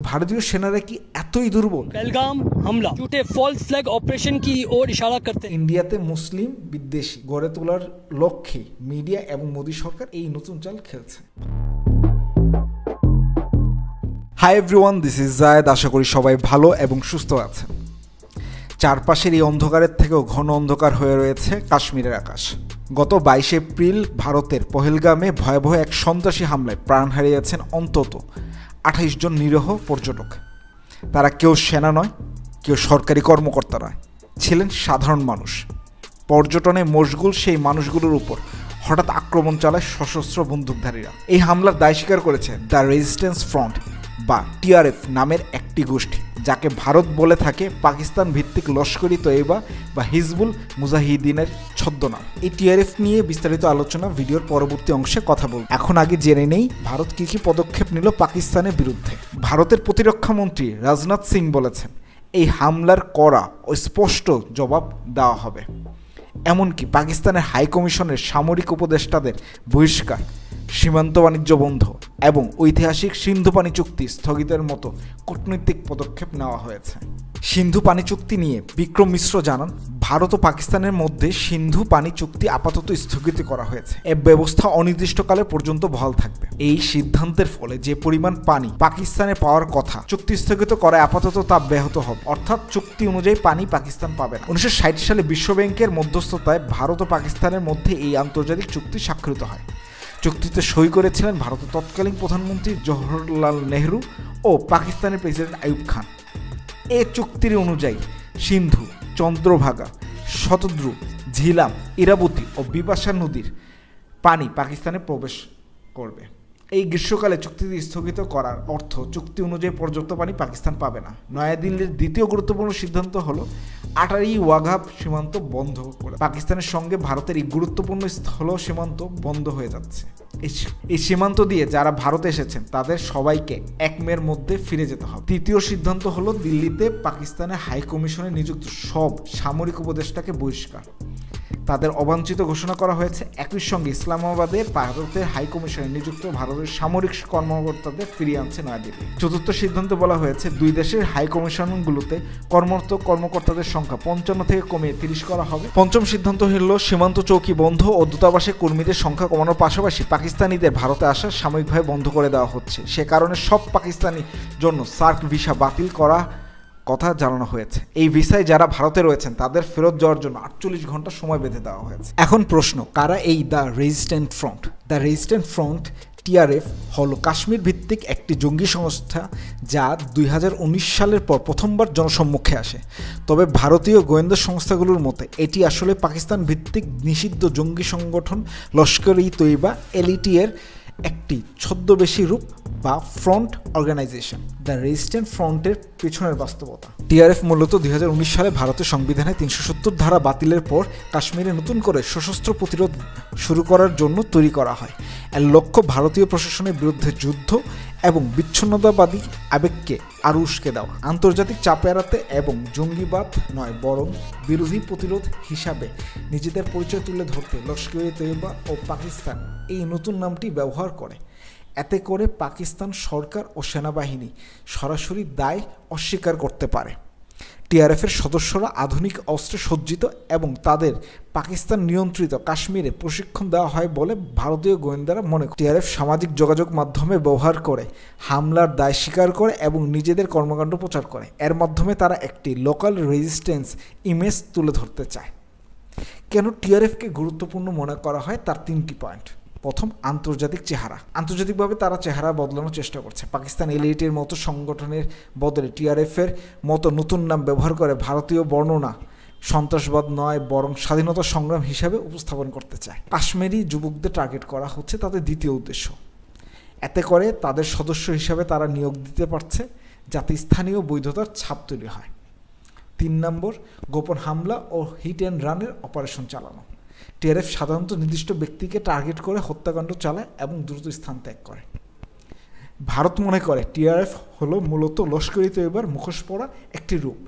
ভারতীয় সেনারা কি এতই দুর্বল? पहलगाम हमला झूठे फॉल्स फ्लैग ऑपरेशन की ओर इशारा करते हैं। ইন্ডিয়াতে মুসলিম বিদ্বেষী গড়ে তোলার লক্ষ্যে মিডিয়া এবং মোদী সরকার এই নতুন চাল খেলছে। হাই এভরিওয়ান, দিস ইজ জায়েদ। আশা করি সবাই ভালো এবং সুস্থ আছেন। চারপাশের এই অন্ধকারের থেকেও ঘন অন্ধকার হয়ে রয়েছে কাশ্মীরের আকাশ। গত 22 এপ্রিল ভারতের পহেলগামে ভয়াবহ এক সন্ত্রাসী হামলায় প্রাণ হারিয়েছেন অন্তত 28 জন নিরীহ পর্যটক। তারা কেউ সেনা নয়, কেউ সরকারি কর্মকর্তা নয়, ছিলেন সাধারণ মানুষ। পর্যটনে মশগুল সেই মানুষগুলোর উপর হঠাৎ আক্রমণ চালায় সশস্ত্র বন্দুকধারীরা। এই হামলার দায় স্বীকার করেছে দ্য রেজিস্ট্যান্স ফ্রন্ট বা টিআরএফ নামের একটি গোষ্ঠী, যাকে ভারত বলে থাকে পাকিস্তান ভিত্তিক লস্করি তৈবা বা হিজবুল মুজাহিদিনের ছদ্মনাম। এই টিআরএফ নিয়ে বিস্তারিত আলোচনা ভিডিওর পরবর্তী অংশে কথা বলব। এখন আগে জেনে নেই ভারত কী কী পদক্ষেপ নিল পাকিস্তানের বিরুদ্ধে। ভারতের প্রতিরক্ষা মন্ত্রী রাজনাথ সিং বলেছেন, এই হামলার কড়া ও স্পষ্ট জবাব দেওয়া হবে। এমনকি পাকিস্তানের হাইকমিশনের সামরিক উপদেষ্টাদের বহিষ্কার, সীমান্ত বাণিজ্য বন্ধ এবং ঐতিহাসিক সিন্ধু পানি চুক্তি স্থগিতের মতো কূটনৈতিক পদক্ষেপ নেওয়া হয়েছে। সিন্ধু পানি চুক্তি নিয়ে বিক্রম মিশ্র জানান, ভারত ও পাকিস্তানের মধ্যে সিন্ধু পানি চুক্তি আপাতত স্থগিত করা হয়েছে। এ ব্যবস্থা অনির্দিষ্টকালে পর্যন্ত বহাল থাকবে। এই সিদ্ধান্তের ফলে যে পরিমাণ পানি পাকিস্তানে পাওয়ার কথা চুক্তি স্থগিত করায় আপাতত তা ব্যাহত হবে, অর্থাৎ চুক্তি অনুযায়ী পানি পাকিস্তান পাবে না। 1960 সালে বিশ্বব্যাংকের মধ্যস্থতায় ভারত ও পাকিস্তানের মধ্যে এই আন্তর্জাতিক চুক্তি স্বাক্ষরিত হয়। চুক্তিতে সই করেছিলেন ভারতের তৎকালীন প্রধানমন্ত্রী জওহরলাল নেহরু ও পাকিস্তানের প্রেসিডেন্ট আইয়ুব খান। এ চুক্তির অনুযায়ী সিন্ধু, চন্দ্রভাগা, শতদ্রু, ঝিলাম, ইরাবতী ও বিপাশা নদীর পানি পাকিস্তানে প্রবেশ করবে। এই গ্রীষ্মকালে চুক্তিটি স্থগিত করার অর্থ চুক্তি অনুযায়ী পর্যাপ্ত পানি পাকিস্তান পাবে না। নয়াদিল্লির দ্বিতীয় গুরুত্বপূর্ণ সিদ্ধান্ত হলো আটারি ওয়াঘা সীমান্ত বন্ধ করে। পাকিস্তানের সঙ্গে ভারতের এই গুরুত্বপূর্ণ স্থল সীমান্ত বন্ধ হয়ে যাচ্ছে। এই সীমান্ত দিয়ে যারা ভারতে এসেছেন তাদের সবাইকে 1 মের মধ্যে ফিরে যেতে হবে। তৃতীয় সিদ্ধান্ত হলো দিল্লিতে পাকিস্তানের হাই কমিশনে নিযুক্ত সব সামরিক উপদেষ্টাকে বহিষ্কার, তাদের অবাঞ্ছিত ঘোষণা করা হয়েছে। একই সঙ্গে ইসলামাবাদে ভারতের হাই কমিশনে নিযুক্ত ভারতের সামরিক কর্মকর্তাদের ফিরিয়ে আনছে নয়াদিল্লি। চতুর্থ সিদ্ধান্ত বলা হয়েছে, 2 দেশের হাই কমিশনগুলোতে কর্মরত কর্মকর্তাদের সংখ্যা 55 থেকে কমিয়ে 30 করা হবে। পঞ্চম সিদ্ধান্ত হলো সীমান্ত চৌকি বন্ধ ও দূতাবাসে কর্মীদের সংখ্যা কমানোর পাশাপাশি পাকিস্তানিদের ভারতে আসা সাময়িকভাবে বন্ধ করে দেওয়া হচ্ছে। সে কারণে সব পাকিস্তানি জন্য সার্ক ভিসা বাতিল করা কথা জানানো হয়েছে। এই ভিসায় যারা ভারতে রয়েছেন তাদের ফেরত যাওয়ার জন্য 48 ঘন্টা সময় বেঁধে দেওয়া হয়েছে। এখন প্রশ্ন, কারা এই the resistance front? The resistance front TRF হলো কাশ্মীর ভিত্তিক একটি জঙ্গি সংস্থা যা 2019 সালের পর প্রথমবার জনসম্মুখে আসে। তবে ভারতীয় গোয়েন্দা সংস্থাগুলোর মতে এটি আসলে পাকিস্তান ভিত্তিক নিষিদ্ধ জঙ্গি সংগঠন লস্কর-ই তৈবা এলইটি এর একটি ছদ্মবেশী রূপ বা ফ্রন্ট অর্গানাইজেশন। দ্য রেজিস্ট্যান্স ফ্রন্টের পেছনের বাস্তবতা। টিআরএফ মূলত 2019 সালে ভারতের সংবিধানে 370 ধারা বাতিলের পর কাশ্মীরে নতুন করে সশস্ত্র প্রতিরোধ শুরু করার জন্য তৈরি করা হয়। এর লক্ষ্য ভারতীয় প্রশাসনের বিরুদ্ধে যুদ্ধ এবং বিচ্ছিন্নতাবাদী আবেগকে আরও উস্কে দেওয়া, আন্তর্জাতিক চাপ এড়াতে এবং জঙ্গিবাদ নয় বরং বিরোধী প্রতিরোধ হিসাবে নিজেদের পরিচয় তুলে ধরতে লস্কর-ই তৈবা ও পাকিস্তান এই নতুন নামটি ব্যবহার করে। এতে করে পাকিস্তান সরকার ও সেনাবাহিনী সরাসরি দায় অস্বীকার করতে পারে। টিআরএফের সদস্যরা আধুনিক অস্ত্রে সজ্জিত এবং তাদের পাকিস্তান নিয়ন্ত্রিত কাশ্মীরে প্রশিক্ষণ দেওয়া হয় বলে ভারতীয় গোয়েন্দারা মনে করে। টিআরএফ সামাজিক যোগাযোগ মাধ্যমে ব্যবহার করে হামলার দায় স্বীকার করে এবং নিজেদের কর্মকাণ্ড প্রচার করে। এর মাধ্যমে তারা একটি লোকাল রেজিস্ট্যান্স ইমেজ তুলে ধরতে চায়। কেন টিআরএফকে গুরুত্বপূর্ণ মনে করা হয় তার 3টি পয়েন্ট। প্রথম, আন্তর্জাতিক চেহারা। আন্তর্জাতিকভাবে তারা চেহারা বদলানোর চেষ্টা করছে। পাকিস্তান এলইটির মতো সংগঠনের বদলে টিআরএফের মতো নতুন নাম ব্যবহার করে ভারতীয় বর্ণনা সন্ত্রাসবাদ নয় বরং স্বাধীনতা সংগ্রাম হিসাবে উপস্থাপন করতে চায়। কাশ্মীরি যুবকদের টার্গেট করা হচ্ছে তাদের দ্বিতীয় উদ্দেশ্য। এতে করে তাদের সদস্য হিসাবে তারা নিয়োগ দিতে পারছে যাতে স্থানীয় বৈধতার ছাপ তৈরি হয়। 3 নম্বর, গোপন হামলা ও হিট অ্যান্ড রানের অপারেশন চালানো। টিআরএফ সাধারণত নির্দিষ্ট ব্যক্তিকে টার্গেট করে হত্যাকাণ্ড চালায় এবং দ্রুত স্থান ত্যাগ করে। ভারত মনে করে টিআরএফ হলো মূলত লস্কর-ই তৈবার মুখোশ পরা একটি রূপ।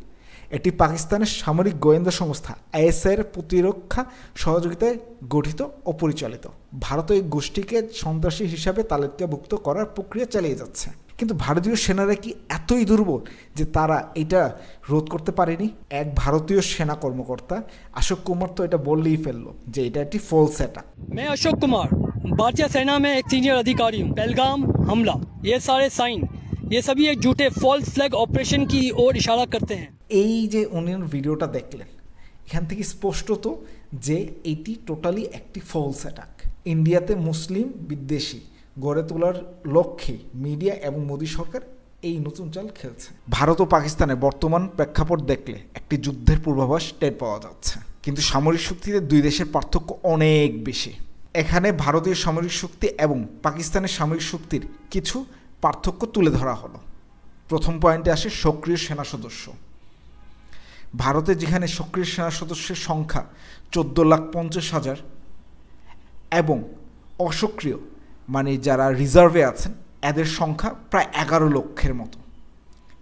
এটি পাকিস্তানের সামরিক গোয়েন্দা সংস্থা আইএসআইয়ের প্রতিরক্ষা সহযোগিতায় গঠিত ও পরিচালিত। ভারত এই গোষ্ঠীকে সন্ত্রাসী হিসাবে তালিকাভুক্ত করার প্রক্রিয়া চালিয়ে যাচ্ছে। কিন্তু ভারতীয় সেনারা কি এতই দুর্বল যে তারা এটা রোধ করতে পারেনি? এক ভারতীয় সেনা কর্মকর্তা अशोक कुमार তো এটা বললেই ফেললো যে এটা একটি ফলস অ্যাটাক। मैं अशोक कुमार भारतीय सेना में एक सीनियर अधिकारी हूँ। पहलगाम हमला, ये सारे साइन, ये सभी एक झूठे फॉल्स फ्लैग ऑपरेशन की ओर इशारा करते हैं। এই যে উনি ভিডিওটা দেখলেন, এখান থেকে স্পষ্টত যে এটি টোটালি একটি ফলস অ্যাটাক। ইন্ডিয়াতে মুসলিম বিদ্বেষী গড়ে তোলার লক্ষ্যে মিডিয়া এবং মোদী সরকার এই নতুন চাল খেলছে। ভারত ও পাকিস্তানের বর্তমান প্রেক্ষাপট দেখলে একটি যুদ্ধের পূর্বাভাস টের পাওয়া যাচ্ছে, কিন্তু সামরিক শক্তিতে দুই দেশের পার্থক্য অনেক বেশি। এখানে ভারতীয় সামরিক শক্তি এবং পাকিস্তানের সামরিক শক্তির কিছু পার্থক্য তুলে ধরা হলো। প্রথম পয়েন্টে আসে সক্রিয় সেনা সদস্য। ভারতে যেখানে সক্রিয় সেনা সদস্যের সংখ্যা 14,50,000 এবং অসক্রিয় মানে যারা রিজার্ভে আছেন এদের সংখ্যা প্রায় 11 লক্ষের মতো,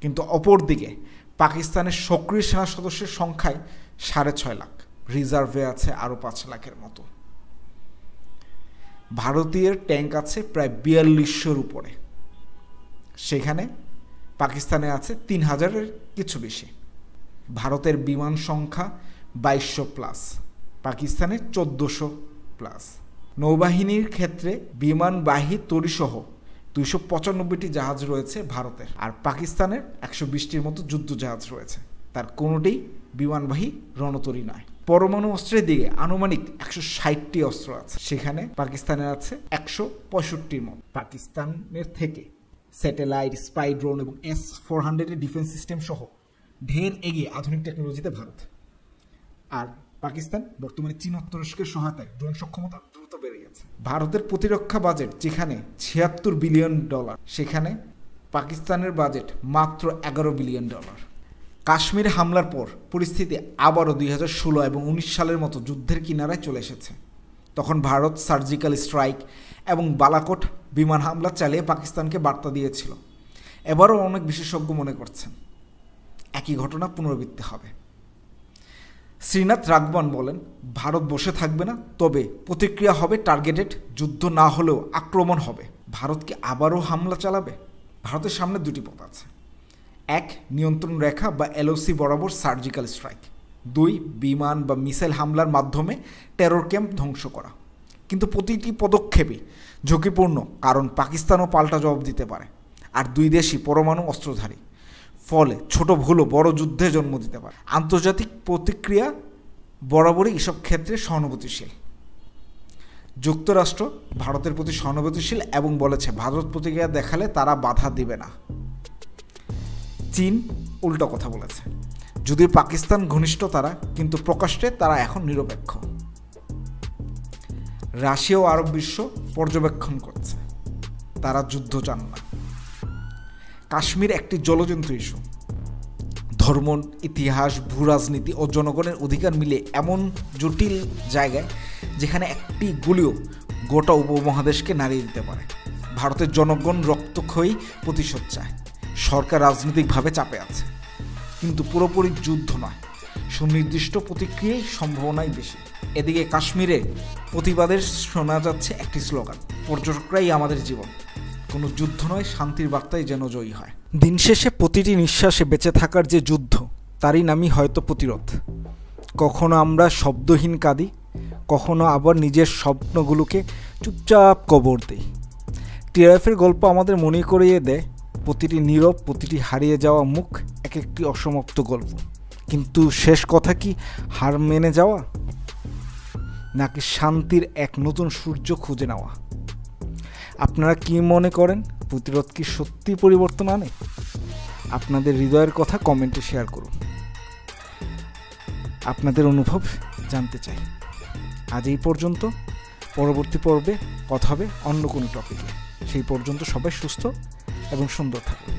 কিন্তু অপরদিকে পাকিস্তানের সক্রিয় সেনা সদস্যের সংখ্যায় 6.5 লাখ, রিজার্ভে আছে আরও 5 লাখের মতো। ভারতীয় ট্যাঙ্ক আছে প্রায় 4200-এর উপরে, সেখানে পাকিস্তানে আছে 3000-এর কিছু বেশি। ভারতের বিমান সংখ্যা 2200+, পাকিস্তানে 1400+। নৌবাহিনীর ক্ষেত্রে বিমানবাহী তরিসহ 295টি জাহাজ রয়েছে ভারতের, আর পাকিস্তানের 120টির মতো যুদ্ধ জাহাজ রয়েছে, তার কোনোটিই বিমানবাহী রণতরী নয়। পরমাণু অস্ত্রের দিকে আনুমানিক 160টি অস্ত্র আছে, সেখানে পাকিস্তানের আছে 165টির মতো। পাকিস্তানের থেকে স্যাটেলাইট, স্পাই ড্রোন এবং S-400 ডিফেন্স সিস্টেম সহ ঢের এগিয়ে আধুনিক টেকনোলজিতে ভারত। আর পাকিস্তান বর্তমানে চীন ও তুরস্কের সহায়তায় ড্রোন সক্ষমতা দ্রুত বেড়ে গেছে। ভারতের প্রতিরক্ষা বাজেট যেখানে $76 বিলিয়ন, সেখানে পাকিস্তানের বাজেট মাত্র $11 বিলিয়ন। কাশ্মীর হামলার পর পরিস্থিতি আবারও 2016 এবং 19 সালের মতো যুদ্ধের কিনারায় চলে এসেছে। তখন ভারত সার্জিক্যাল স্ট্রাইক এবং বালাকোট বিমান হামলা চালিয়ে পাকিস্তানকে বার্তা দিয়েছিল। এবারও অনেক বিশেষজ্ঞ মনে করছেন একই ঘটনা পুনরাবৃত্তি হবে। শ্রীনাথ রাঘবন বলেন, ভারত বসে থাকবে না, তবে প্রতিক্রিয়া হবে টার্গেটেড, যুদ্ধ না হলেও আক্রমণ হবে। ভারত কি আবারও হামলা চালাবে? ভারতের সামনে দুটি পথ আছে। 1, নিয়ন্ত্রণ রেখা বা LOC বরাবর সার্জিক্যাল স্ট্রাইক। 2, বিমান বা মিসাইল হামলার মাধ্যমে টেরর ক্যাম্প ধ্বংস করা। কিন্তু প্রতিটি পদক্ষেপই ঝুঁকিপূর্ণ, কারণ পাকিস্তানও পাল্টা জবাব দিতে পারে, আর দুই দেশই পরমাণু অস্ত্রধারী। ফলে ছোট ভুলও বড় যুদ্ধে জন্ম দিতে পারে। আন্তর্জাতিক প্রতিক্রিয়া বরাবরই এসব ক্ষেত্রে সহানুভূতিশীল। যুক্তরাষ্ট্র ভারতের প্রতি সহানুভূতিশীল এবং বলেছে ভারত প্রতিক্রিয়া দেখালে তারা বাধা দিবে না। চীন উল্টো কথা বলেছে, যদিও পাকিস্তান ঘনিষ্ঠ তারা, কিন্তু প্রকাশ্যে তারা এখন নিরপেক্ষ। রাশিয়া ও আরব বিশ্ব পর্যবেক্ষণ করছে, তারা যুদ্ধ চান না। কাশ্মীর একটি জ্বলন্ত ইস্যু। ধর্ম, ইতিহাস, ভূরাজনীতি ও জনগণের অধিকার মিলে এমন জটিল জায়গায় যেখানে একটি গুলিও গোটা উপমহাদেশকে নাড়িয়ে দিতে পারে। ভারতের জনগণ রক্তক্ষয়ী প্রতিশোধ চায়। সরকার রাজনৈতিকভাবে চাপে আছে, কিন্তু পুরোপুরি যুদ্ধ নয়, সুনির্দিষ্ট প্রতিক্রিয়ায় সম্ভাবনাই বেশি। এদিকে কাশ্মীরে প্রতিবাদের শোনা যাচ্ছে একটি স্লোগান, পর্যটকরাই আমাদের জীবন। কোনো যুদ্ধ নয়, শান্তির বার্তায় যেন জয়ী হয়। দিন শেষে প্রতিটি নিঃশ্বাসে বেঁচে থাকার যে যুদ্ধ, তারই নামই হয়তো প্রতিরোধ। কখনো আমরা শব্দহীন কাঁদি, কখনো আবার নিজের স্বপ্নগুলোকে চুপচাপ কবর দিই। TRFের গল্প আমাদের মনে করিয়ে দেয় প্রতিটি নীরব, প্রতিটি হারিয়ে যাওয়া মুখ এক একটি অসমাপ্ত গল্প। কিন্তু শেষ কথা কি হার মেনে যাওয়া, নাকি শান্তির এক নতুন সূর্য খুঁজে নেওয়া? আপনারা কি মনে করেন, প্রতিরোধ কি সত্যি পরিবর্তন আনে? আপনাদের হৃদয়ের কথা কমেন্টে শেয়ার করুন। আপনাদের অনুভব জানতে চাই। আজ এই পর্যন্ত, পরবর্তী পর্বে কথা হবে অন্য কোনো টপিকে। সেই পর্যন্ত সবাই সুস্থ এবং সুন্দর থাকুন।